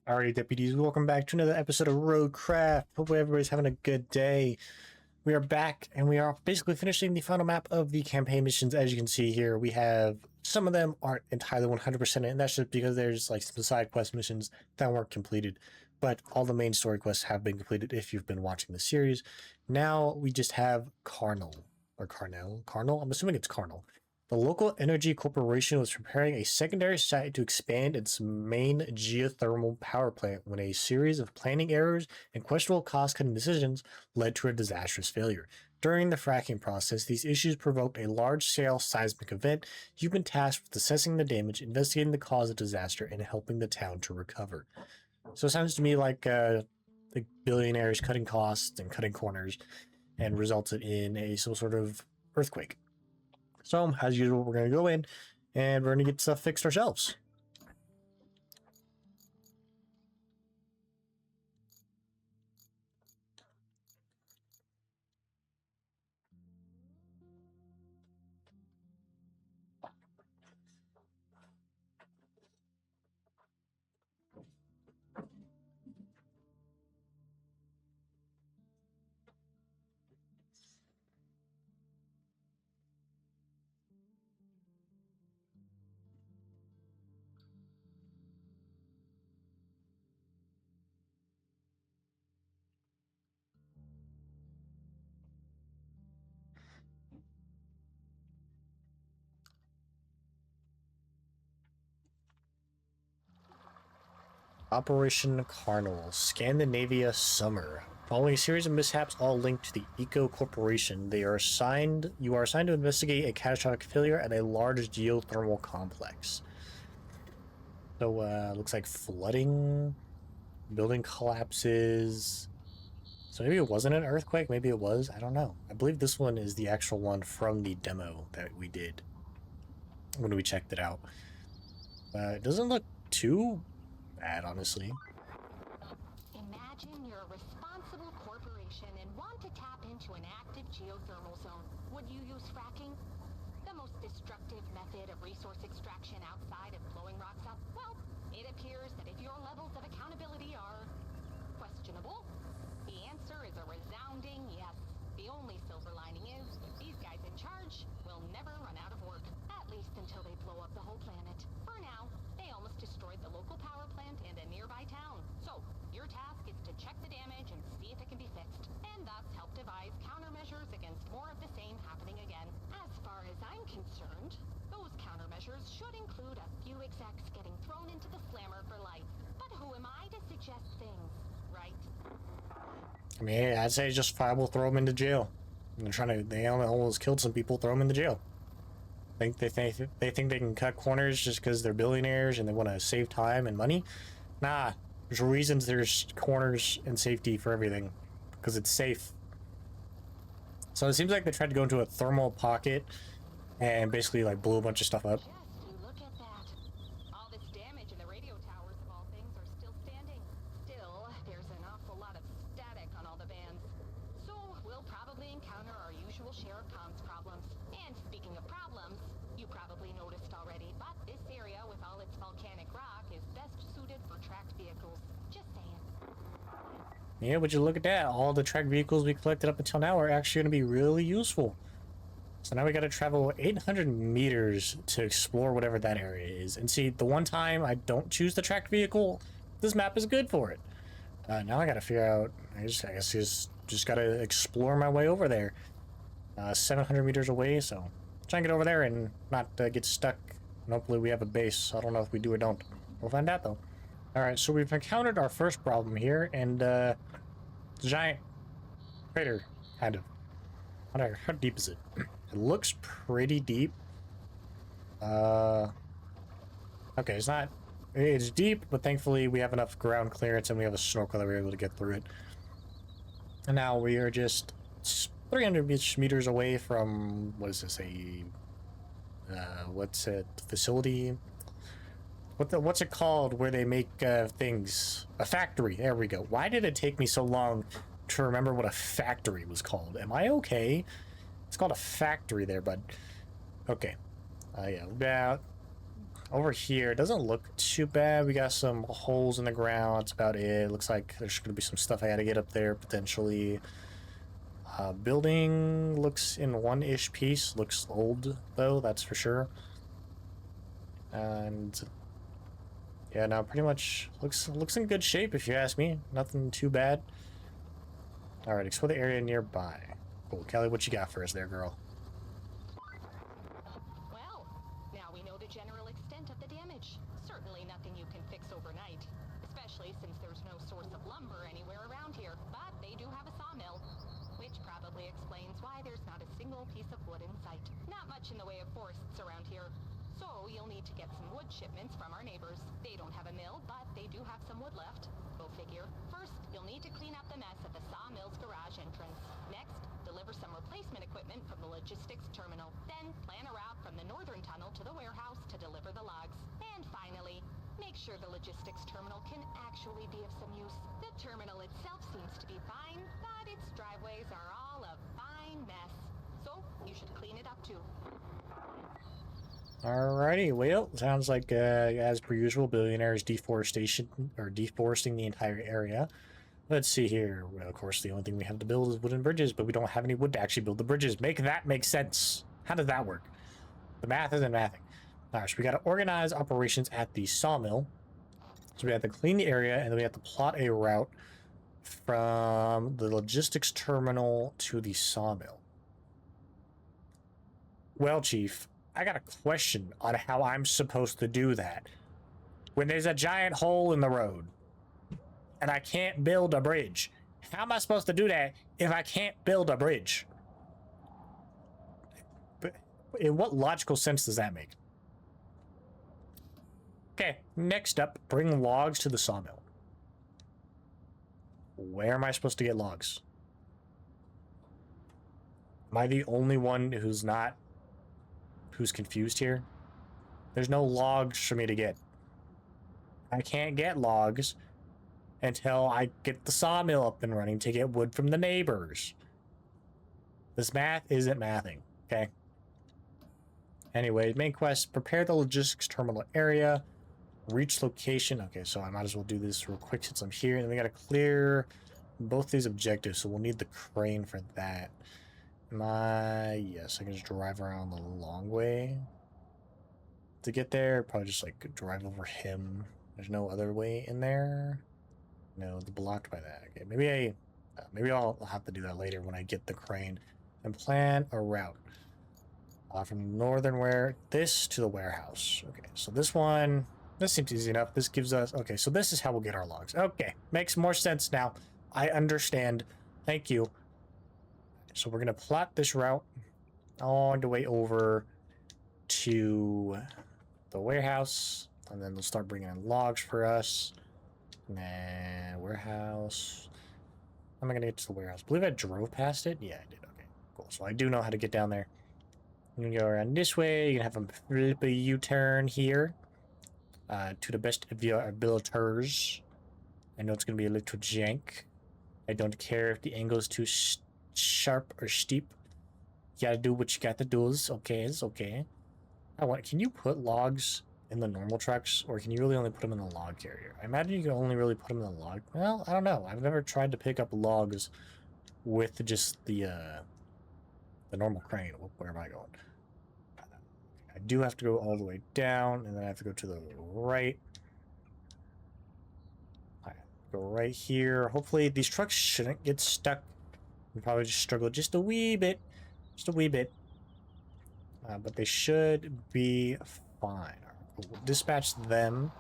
Alrighty, deputies, welcome back to another episode of ROADCRAFT. Hope everybody's having a good day. We are back, and we are basically finishing the final map of the campaign missions. As you can see here, we have some of them aren't entirely 100%, and that's just because there's like some side quest missions that weren't completed. But all the main story quests have been completed if you've been watching the series. Now we just have Carnal. I'm assuming it's Carnal. The local energy corporation was preparing a secondary site to expand its main geothermal power plant when a series of planning errors and questionable cost-cutting decisions led to a disastrous failure. During the fracking process, these issues provoked a large-scale seismic event. You've been tasked with assessing the damage, investigating the cause of disaster, and helping the town to recover. So it sounds to me like billionaires cutting costs and cutting corners and resulted in some sort of earthquake. So, as usual, we're going to go in and we're going to get stuff fixed ourselves. Operation Carnival, Scandinavia Summer. Following a series of mishaps all linked to the Eco Corporation, you are assigned to investigate a catastrophic failure at a large geothermal complex. So, looks like flooding, building collapses. So maybe it wasn't an earthquake, maybe it was, I don't know. I believe this one is the actual one from the demo that we did when we checked it out. It doesn't look too bad, honestly. Imagine you're a responsible corporation and want to tap into an active geothermal zone. Would you use fracking? The most destructive method of resource extraction outside of blowing rocks up? Well, it appears that if your levels of accountability are questionable, the answer is a resounding yes. The only silver lining is these guys in charge will never run out of work, at least until they blow up the whole planet. For now, they almost destroyed the local power plant and a nearby town. So, your task is to check the damage and see if it can be fixed, and thus help devise countermeasures against more of the same happening again. As far as I'm concerned, those countermeasures should include a few execs getting thrown into the slammer for life. But who am I to suggest things, right? I mean, I'd say just fine, we'll throw them into jail. They almost killed some people, throw them into jail. They think they can cut corners just because they're billionaires and they want to save time and money. Nah, there's reasons there's corners and safety for everything, because it's safe. So it seems like they tried to go into a thermal pocket and basically like blew a bunch of stuff up. Just look at that. All this damage and the radio towers of all things are still standing. Still, there's an awful lot of static on all the bands. So we'll probably encounter our usual share of comms problems. And speaking of problems, you probably noticed already, but this area with all its volcanic rock is best suited for tracked vehicles. Just saying. Yeah, would you look at that? All the tracked vehicles we collected up until now are actually going to be really useful. So now we got to travel 800 meters to explore whatever that area is. And see, the one time I don't choose the tracked vehicle, this map is good for it. Now I got to figure out, I guess just got to explore my way over there. 700 meters away, so try and get over there and not get stuck. And hopefully we have a base. I don't know if we do or don't. We'll find out though. Alright, so we've encountered our first problem here, and it's a giant crater, kind of. How deep is it? It looks pretty deep. Okay, it's deep, but thankfully we have enough ground clearance and we have a snorkel that we're able to get through it. And now we are just 300 meters away from, what is this, what's it, facility? What's it called where they make things? A factory. There we go. Why did it take me so long to remember what a factory was called? Am I okay? It's called a factory there, bud. Okay. Yeah, about Over here, it doesn't look too bad. We got some holes in the ground. That's about it. Looks like there's going to be some stuff I got to get up there potentially. Building looks in one-ish piece. Looks old though, that's for sure. And yeah, now pretty much looks in good shape if you ask me. Nothing too bad. All right, explore the area nearby. Cool, Kelly, what you got for us there, girl? Well, now we know the general extent of the damage. Certainly nothing you can fix overnight, especially since there's no source of lumber anywhere around here. But they do have a sawmill, which probably explains why there's not a single piece of wood in sight. Not much in the way of forests around here. So you'll need to get some wood shipments from our neighbors. They don't have a mill, but they do have some wood left. Go figure. First, you'll need to clean up the mess at the sawmill's garage entrance. Next, deliver some replacement equipment from the logistics terminal. Then, plan a route from the northern tunnel to the warehouse to deliver the logs. And finally, make sure the logistics terminal can actually be of some use. The terminal itself seems to be fine, but its driveways are all a fine mess. So, you should clean it up too. Alrighty, well, sounds like as per usual, Billionaires deforestation or deforesting the entire area. Let's see here. Well, of course, the only thing we have to build is wooden bridges, but we don't have any wood to actually build the bridges. Make that make sense. How does that work? The math isn't mathing. Alright, so we got to organize operations at the sawmill. So we have to clean the area, and then we have to plot a route from the logistics terminal to the sawmill. Well, Chief, I got a question on how I'm supposed to do that. When there's a giant hole in the road and I can't build a bridge, how am I supposed to do that if I can't build a bridge? But in what logical sense does that make? Okay, next up, bring logs to the sawmill. Where am I supposed to get logs? Am I the only one who's confused here? There's no logs for me to get. I can't get logs until I get the sawmill up and running to get wood from the neighbors. This math isn't mathing, okay? Anyway, main quest, prepare the logistics terminal area, reach location. Okay, so I might as well do this real quick since I'm here. And we gotta clear both these objectives, so we'll need the crane for that. Yes, I can just drive around the long way to get there. Probably just like drive over him. There's no other way in there. No, it's blocked by that. Okay, maybe I'll have to do that later when I get the crane and plan a route from northern this to the warehouse. Okay, so this seems easy enough. This gives us, okay, so this is how we'll get our logs. Okay, makes more sense now. I understand. Thank you. So we're going to plot this route all the way over to the warehouse, and then they'll start bringing in logs for us. And then warehouse. How am I going to get to the warehouse? I believe I drove past it. Yeah, I did. Okay, cool. So I do know how to get down there. You can go around this way. You can have them flip a U-turn here to the best of your abilities. I know it's going to be a little jank. I don't care if the angle is too sharp or steep. You gotta do what you got to do. It's okay. Can you put logs in the normal trucks, or can you really only put them in the log carrier? I imagine you can only really put them in the log. Well, I don't know. I've never tried to pick up logs with just the normal crane. Where am I going? I do have to go all the way down, and then I have to go to the right. I go right here. Hopefully these trucks shouldn't get stuck. We probably just struggle just a wee bit. But they should be fine. We'll dispatch them.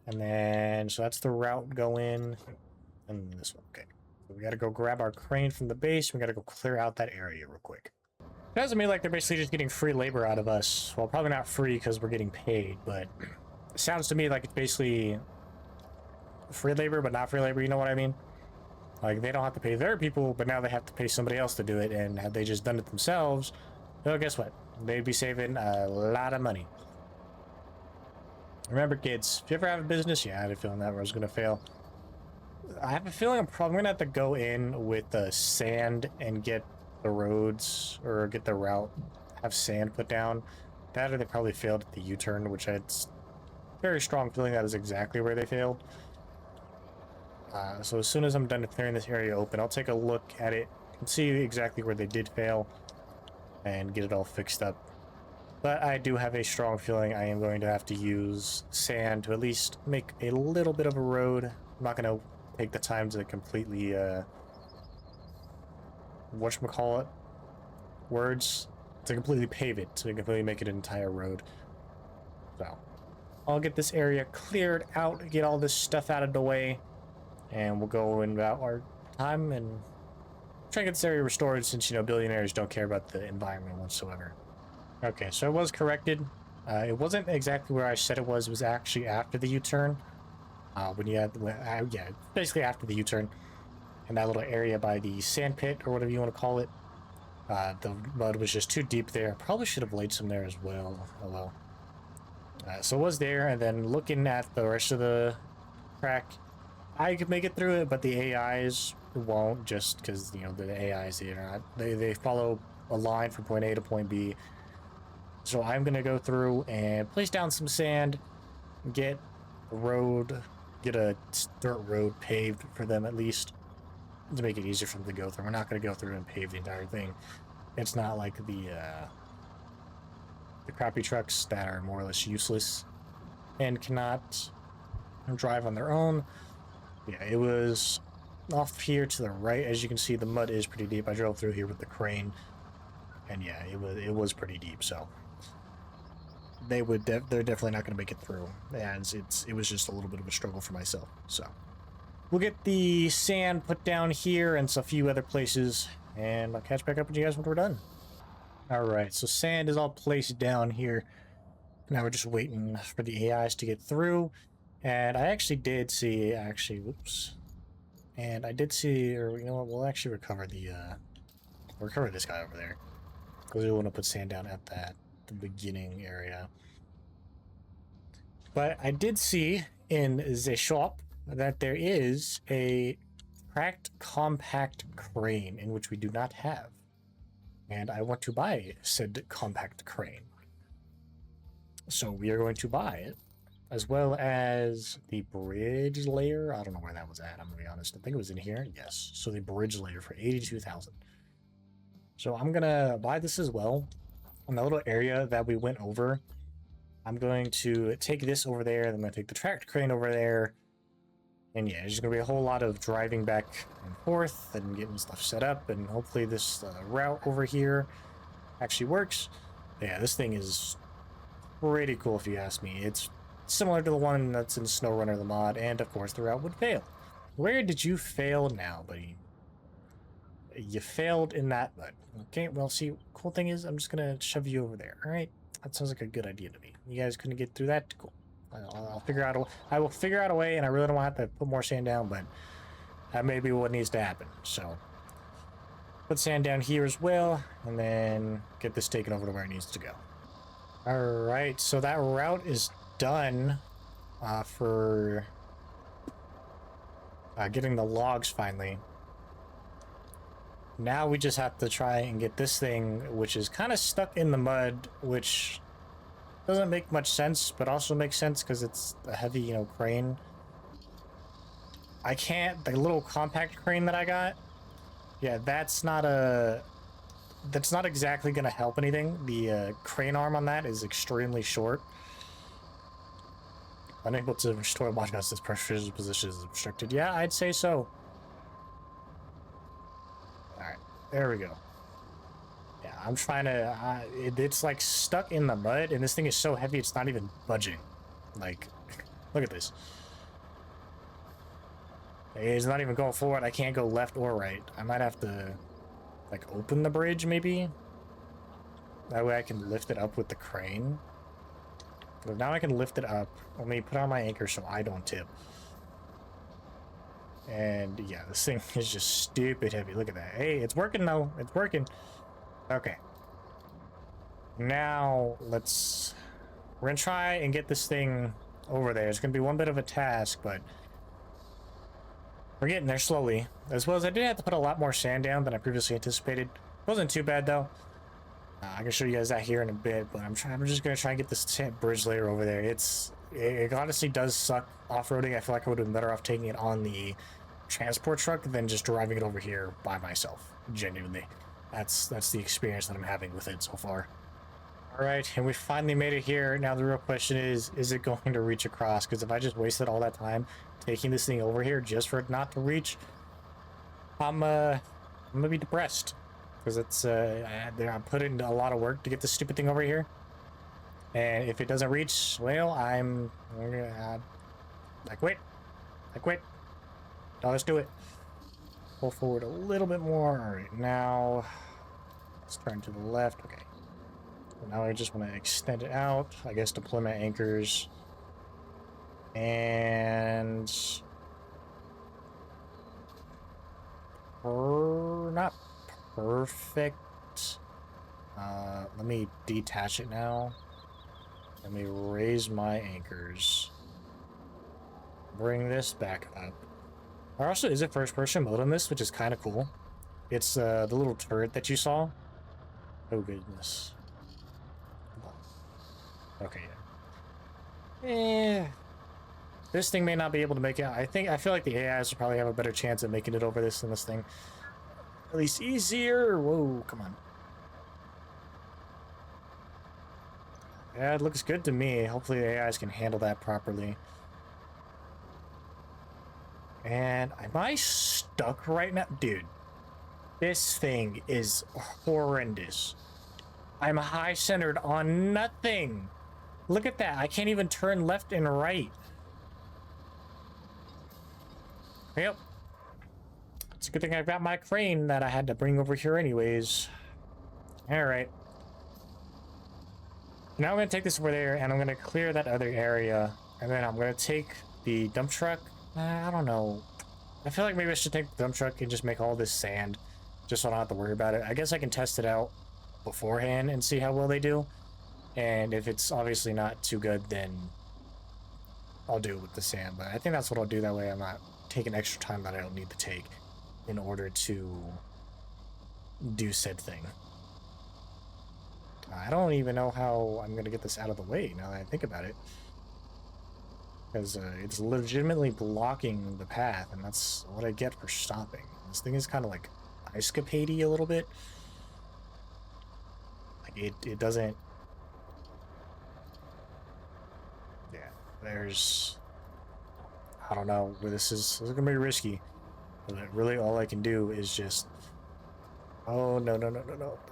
And then, so that's the route going. And this one, okay. So we gotta go grab our crane from the base. We gotta go clear out that area real quick. It doesn't mean like they're basically just getting free labor out of us. Well, probably not free because we're getting paid, but it sounds to me like it's basically free labor, but not free labor, you know what I mean? Like, they don't have to pay their people, but now they have to pay somebody else to do it, and had they just done it themselves, well, guess what? They'd be saving a lot of money. Remember, kids, if you ever have a business, yeah, I had a feeling that was going to fail. I have a feeling I'm probably going to have to go in with the sand and get the roads, or get the route, have sand put down. That or they probably failed at the U-turn, which I had very strong feeling that is exactly where they failed. So as soon as I'm done clearing this area open, I'll take a look at it and see exactly where they did fail and get it all fixed up. But I do have a strong feeling I am going to have to use sand to at least make a little bit of a road. I'm not going to take the time to completely, whatchamacallit, words, to completely pave it, to completely make it an entire road. So, I'll get this area cleared out, get all this stuff out of the way, and we'll go in about our time and try and get this area restored since, you know, billionaires don't care about the environment whatsoever. Okay, so it was corrected. It wasn't exactly where I said it was actually after the U-turn. When you had, yeah, basically after the U-turn. In that little area by the sand pit, or whatever you want to call it. The mud was just too deep there. Probably should have laid some there as well. Oh well. So it was there, and then looking at the rest of the track, I could make it through it, but the AIs won't, just because, you know, the AIs, they follow a line from point A to point B. So I'm going to go through and place down some sand, get a road, get a dirt road paved for them at least, to make it easier for them to go through. We're not going to go through and pave the entire thing. It's not like the crappy trucks that are more or less useless and cannot drive on their own. Yeah, it was off here to the right. As you can see, the mud is pretty deep. I drove through here with the crane, and yeah, it was pretty deep. So they're definitely not going to make it through, and it was just a little bit of a struggle for myself. So we'll get the sand put down here and a few other places, and I'll catch back up with you guys when we're done. Alright, so sand is all placed down here. Now we're just waiting for the AIs to get through. And I actually did see, whoops. And I did see, or you know what, we'll actually recover recover this guy over there. Because we want to put sand down at the beginning area. But I did see in the shop that there is a cracked compact crane, in which we do not have. And I want to buy said compact crane. So we are going to buy it, as well as the bridge layer. I don't know where that was at, I'm going to be honest. I think it was in here. Yes. So the bridge layer for 82,000. So I'm going to buy this as well. On the little area that we went over, I'm going to take this over there. Then I'm going to take the tractor crane over there. And yeah, there's going to be a whole lot of driving back and forth and getting stuff set up. And hopefully this route over here actually works. But yeah, this thing is pretty cool if you ask me. It's similar to the one that's in SnowRunner the mod. And of course the route would fail. Where did you fail now, buddy? You failed in that mud. Okay, well, see, cool thing is I'm just going to shove you over there. All right, that sounds like a good idea to me. You guys couldn't get through that? Cool. I'll figure out I will figure out a way, and I really don't want to have to put more sand down, but that may be what needs to happen. So put sand down here as well, and then get this taken over to where it needs to go. All right, so that route is done for getting the logs finally. Now we just have to try and get this thing, which is kind of stuck in the mud, which doesn't make much sense, but also makes sense because it's a heavy, you know, crane. I can't, the little compact crane that I got, yeah, that's not exactly going to help anything. The crane arm on that is extremely short. Unable to restore watch as this pressure position is obstructed. Yeah, I'd say so. Alright, there we go. Yeah, I'm trying to, it's like stuck in the mud, and this thing is so heavy it's not even budging. Like, look at this. It's not even going forward. I can't go left or right. I might have to, like, open the bridge, maybe? That way I can lift it up with the crane. But now I can lift it up. Let me put on my anchor so I don't tip. And, yeah, this thing is just stupid heavy. Look at that. Hey, it's working, though. It's working. Okay. Now, we're gonna try and get this thing over there. It's gonna be one bit of a task, but we're getting there slowly. As well as I did have to put a lot more sand down than I previously anticipated. Wasn't too bad, though. I can show you guys that here in a bit, but I'm just gonna try and get this bridge layer over there. It honestly does suck off-roading. I feel like I would have been better off taking it on the transport truck than just driving it over here by myself. Genuinely, that's the experience that I'm having with it so far. All right, and we finally made it here. Now the real question is it going to reach across? Because if I just wasted all that time taking this thing over here just for it not to reach, I'm gonna be depressed. Because it's I put in a lot of work to get this stupid thing over here, and if it doesn't reach, well, I quit. I quit. No, let's do it. Pull forward a little bit more. All right, now let's turn to the left. Okay. So now I just want to extend it out. I guess deploy my anchors and not perfect. Let me detach it now. Let me raise my anchors. Bring this back up. There also is a first-person mode on this, which is kind of cool. It's the little turret that you saw. Oh goodness. Okay, yeah. This thing may not be able to make it. I feel like the AIs will probably have a better chance at making it over this than this thing. At least easier. Whoa, come on. Yeah, it looks good to me. Hopefully the AIs can handle that properly. And am I stuck right now? Dude, this thing is horrendous. I'm high-centered on nothing. Look at that. I can't even turn left and right. Yep. It's a good thing I've got my crane that I had to bring over here anyways. Alright. Now I'm going to take this over there, and I'm going to clear that other area. And then I'm going to take the dump truck. I don't know. I feel like maybe I should take the dump truck and just make all this sand. Just so I don't have to worry about it. I guess I can test it out beforehand and see how well they do. And if it's obviously not too good, then I'll do it with the sand. But I think that's what I'll do. That way I'm not taking extra time that I don't need to take in order to do said thing. I don't even know how I'm going to get this out of the way now that I think about it. Because it's legitimately blocking the path, and that's what I get for stopping. This thing is kind of like ice-capade-y a little bit. Like, it doesn't... Yeah, there's... I don't know, but this is going to be risky. But really all I can do is just... Oh, no.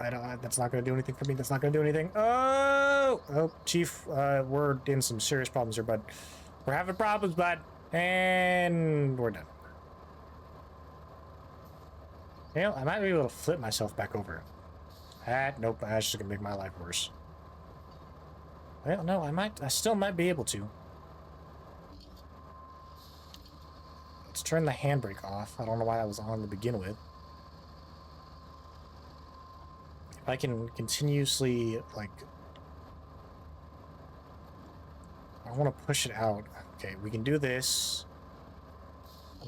That's not going to do anything for me. That's not going to do anything. Oh, Chief, we're in some serious problems here, bud. We're having problems, bud. And we're done. You know, I might be able to flip myself back over. Nope, that's just going to make my life worse. Well, no, I still might be able to. Let's turn the handbrake off. I don't know why that was on to begin with. If I can continuously, like... I want to push it out. Okay, we can do this.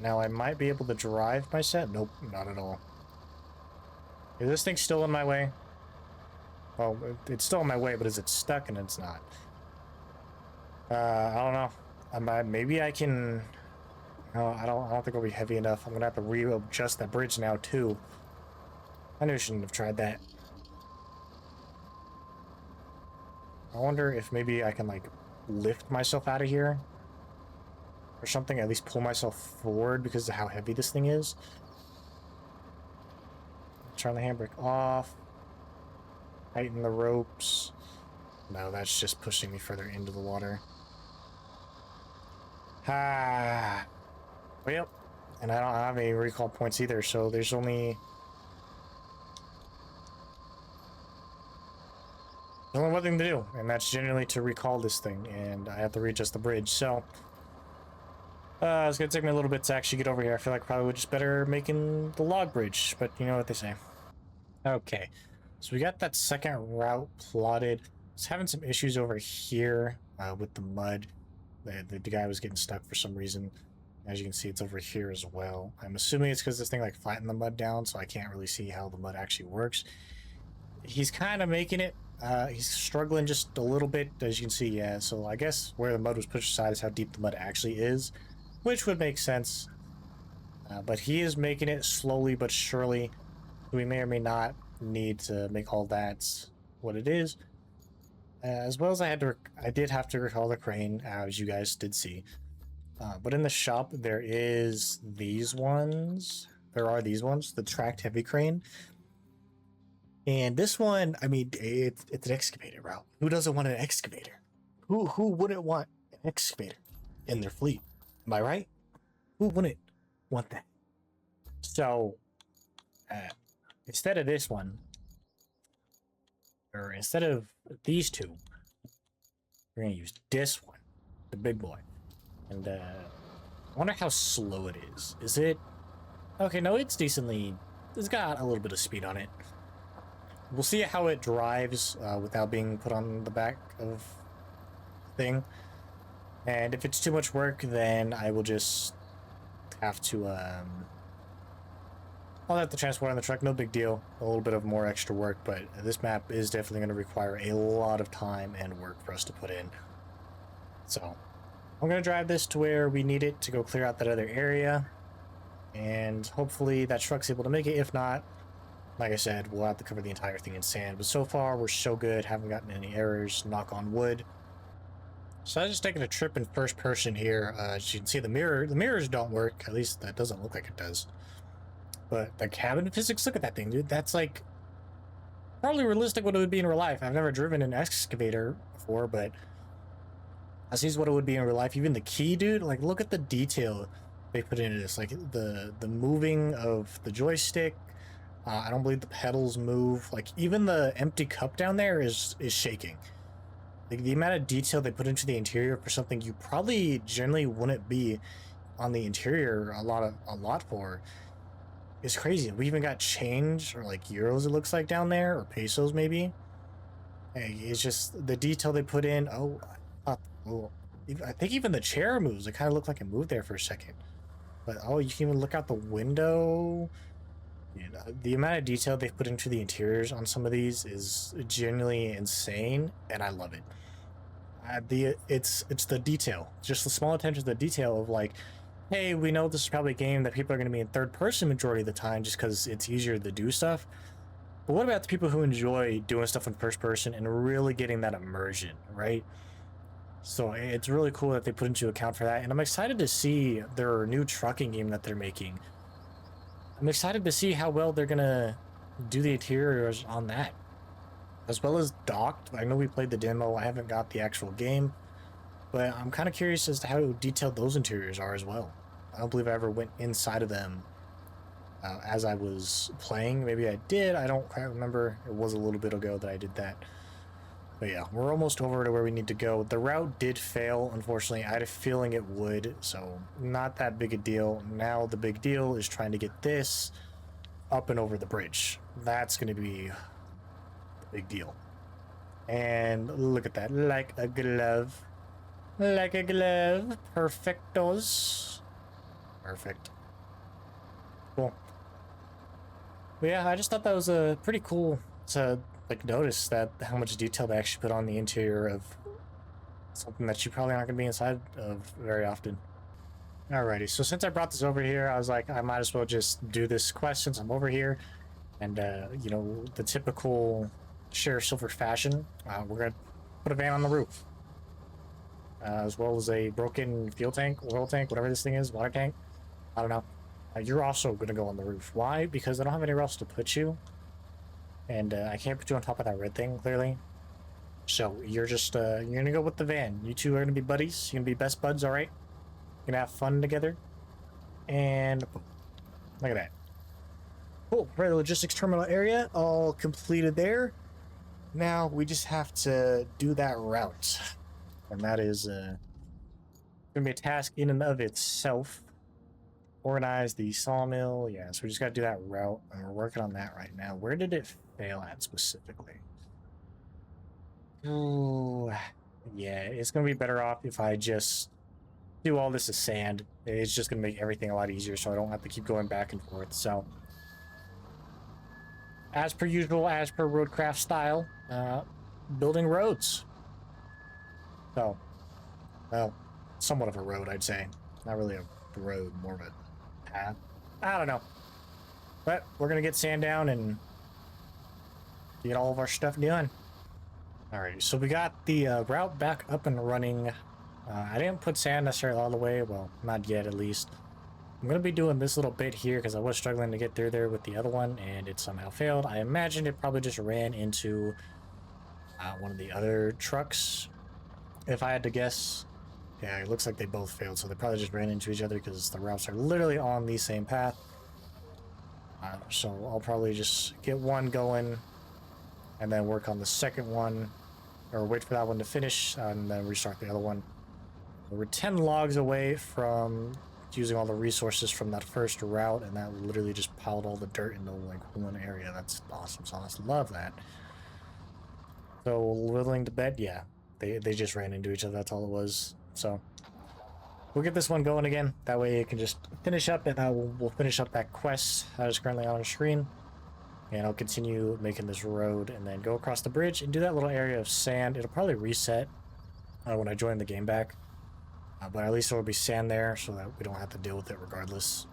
Now I might be able to drive my set. Nope, not at all. Is this thing still in my way? Well, it's still in my way, but is it stuck? And it's not. I don't know. Maybe I can... No, I don't think it'll be heavy enough. I'm gonna have to readjust that bridge now too. I knew I shouldn't have tried that. I wonder if maybe I can like lift myself out of here or something, at least pull myself forward because of how heavy this thing is. Turn the handbrake off. Tighten the ropes. No, that's just pushing me further into the water. Well, and I don't have any recall points either, so there's only one thing to do, and that's generally to recall this thing, and I have to readjust the bridge. So it's gonna take me a little bit to actually get over here. I feel like probably would just better making the log bridge, but you know what they say. Okay, so we got that second route plotted. I was having some issues over here with the mud. The guy was getting stuck for some reason. As you can see, it's over here as well. I'm assuming it's because this thing like flattened the mud down, so I can't really see how the mud actually works. he's kind of making it. He's struggling just a little bit, as you can see. Yeah, so I guess where the mud was pushed aside is how deep the mud actually is, which would make sense. But he is making it slowly but surely. We may or may not need to make all that what it is. As well as I did have to recall the crane, as you guys did see. But in the shop, there is these ones. There are these ones, the tracked heavy crane. And this one, I mean, it's an excavator route. Who doesn't want an excavator? Who wouldn't want an excavator in their fleet? Am I right? Who wouldn't want that? So, instead of this one, or instead of these two, we're gonna use this one, the big boy. And I wonder how slow it is. Is it okay? No, it's decently. It's got a little bit of speed on it. We'll see how it drives without being put on the back of thing. And if it's too much work, then I will just have to I'll have to transport on the truck. No big deal. A little bit of more extra work, but this map is definitely going to require a lot of time and work for us to put in. So I'm going to drive this to where we need it to go clear out that other area, and hopefully that truck's able to make it. If not, like I said, we'll have to cover the entire thing in sand. But so far, we're so good. Haven't gotten any errors. Knock on wood. So I was just taking a trip in first person here. As you can see, the mirrors don't work. At least that doesn't look like it does. But the cabin physics, look at that thing, dude. That's like probably realistic what it would be in real life. I've never driven an excavator before, but I see what it would be in real life. Even the key, dude. Like, look at the detail they put into this. Like the moving of the joystick. I don't believe the pedals move. Like, even the empty cup down there is shaking. Like, the amount of detail they put into the interior for something you probably generally wouldn't be on the interior a lot for is crazy. We even got change, or like euros, it looks like, down there, or pesos maybe. Hey, it's just the detail they put in. Oh, I think even the chair moves. It kind of looked like it moved there for a second. But oh, you can even look out the window. The amount of detail they've put into the interiors on some of these is genuinely insane, and I love it. It's the detail, just the small attention to the detail of, like, hey, we know this is probably a game that people are going to be in third person majority of the time just because it's easier to do stuff. But what about the people who enjoy doing stuff in first person and really getting that immersion, right? So it's really cool that they put into account for that, and I'm excited to see their new trucking game that they're making. I'm excited to see how well they're gonna do the interiors on that, as well as docked. I know we played the demo. I haven't got the actual game, but I'm kind of curious as to how detailed those interiors are as well. I don't believe I ever went inside of them as I was playing. Maybe I did. I don't quite remember. It was a little bit ago that I did that. But yeah, we're almost over to where we need to go. The route did fail, unfortunately. I had a feeling it would, so not that big a deal. Now the big deal is trying to get this up and over the bridge. That's going to be the big deal. And look at that, like a glove. Like a glove. Perfectos. Perfect. Cool. But yeah, I just thought that was a pretty cool to like notice that how much detail they actually put on the interior of something that you probably aren't going to be inside of very often. Alrighty, so since I brought this over here, I was like, I might as well just do this quest since I'm over here. And, you know, the typical Sheriff Silver fashion, we're going to put a van on the roof. As well as a broken fuel tank, oil tank, whatever this thing is, water tank. I don't know. You're also going to go on the roof. Why? Because I don't have anywhere else to put you. And I can't put you on top of that red thing, clearly. So you're just, you're going to go with the van. You two are going to be buddies. You're going to be best buds, alright? You're going to have fun together. And boom. Look at that. Cool. Right, the logistics terminal area all completed there. Now we just have to do that route. And that is going to be a task in and of itself. Organize the sawmill. Yeah, so we just got to do that route. And we're working on that right now. Where did it fail at specifically? Oh, yeah, it's going to be better off if I just do all this as sand. It's just going to make everything a lot easier so I don't have to keep going back and forth. So as per usual, as per ROADCRAFT style, building roads. So, well, somewhat of a road, I'd say. Not really a road, more of a path. I don't know. But we're going to get sand down and get all of our stuff done. Alrighty, so we got the route back up and running. I didn't put sand necessarily all the way. Well, not yet, at least. I'm going to be doing this little bit here because I was struggling to get through there with the other one, and it somehow failed. I imagine it probably just ran into one of the other trucks, if I had to guess. Yeah, it looks like they both failed, so they probably just ran into each other because the routes are literally on the same path. So I'll probably just get one going and then work on the second one, or wait for that one to finish and then restart the other one. We're 10 logs away from using all the resources from that first route, and that literally just piled all the dirt into like one area. That's awesome sauce. Love that. So willing to bet, yeah, they just ran into each other. That's all it was. So we'll get this one going again. That way it can just finish up, and we'll finish up that quest that is currently on the screen. And I'll continue making this road and then go across the bridge and do that little area of sand. It'll probably reset when I join the game back. But at least there will be sand there so that we don't have to deal with it regardless.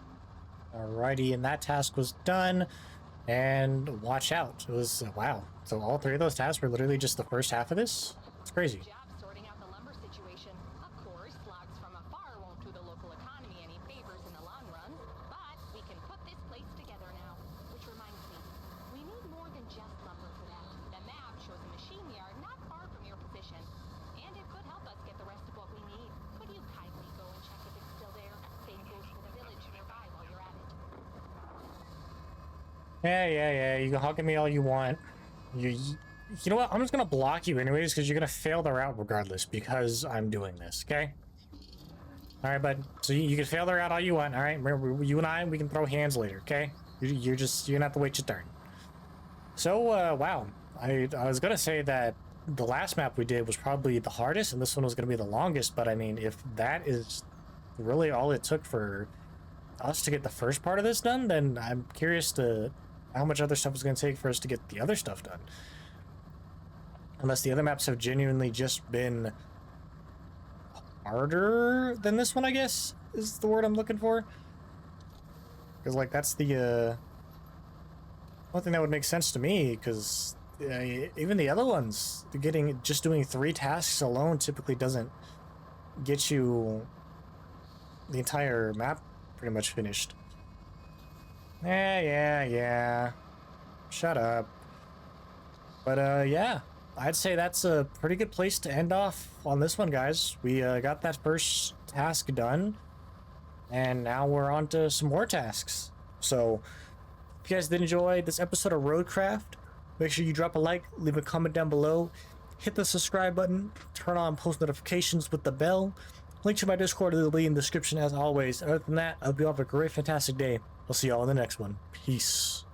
Alrighty, and that task was done. And watch out. It was, wow. So all three of those tasks were literally just the first half of this? It's crazy. Job sorting out the lumber situation. Of course, logs from afar won't do the local economy any favors in the long run. But we can put this place together now. Which reminds me, we need more than just lumber for that. The map shows a machine yard not far from your position. And it could help us get the rest of what we need. Could you kindly go and check if it's still there? Same goes for the village nearby while you're at it. Yeah. You can hug at me all you want. You know what? I'm just gonna block you anyways because you're gonna fail the route regardless because I'm doing this, okay? Alright, bud. So you can fail the route all you want, alright? Remember, you and I, we can throw hands later, okay? You're gonna have to wait your turn. So, wow. I was gonna say that the last map we did was probably the hardest and this one was gonna be the longest, but I mean, if that is really all it took for us to get the first part of this done, then I'm curious to how much other stuff is going to take for us to get the other stuff done. Unless the other maps have genuinely just been harder than this one, I guess, is the word I'm looking for. Because, like, that's the one thing that would make sense to me, because even the other ones, just doing 3 tasks alone typically doesn't get you the entire map pretty much finished. Yeah. Shut up. But, yeah. I'd say that's a pretty good place to end off on this one, guys. We got that first task done. And now we're on to some more tasks. So, if you guys did enjoy this episode of ROADCRAFT, make sure you drop a like, leave a comment down below, hit the subscribe button, turn on post notifications with the bell. Link to my Discord will be in the description as always. Other than that, I hope you all have a great, fantastic day. I'll see y'all in the next one. Peace.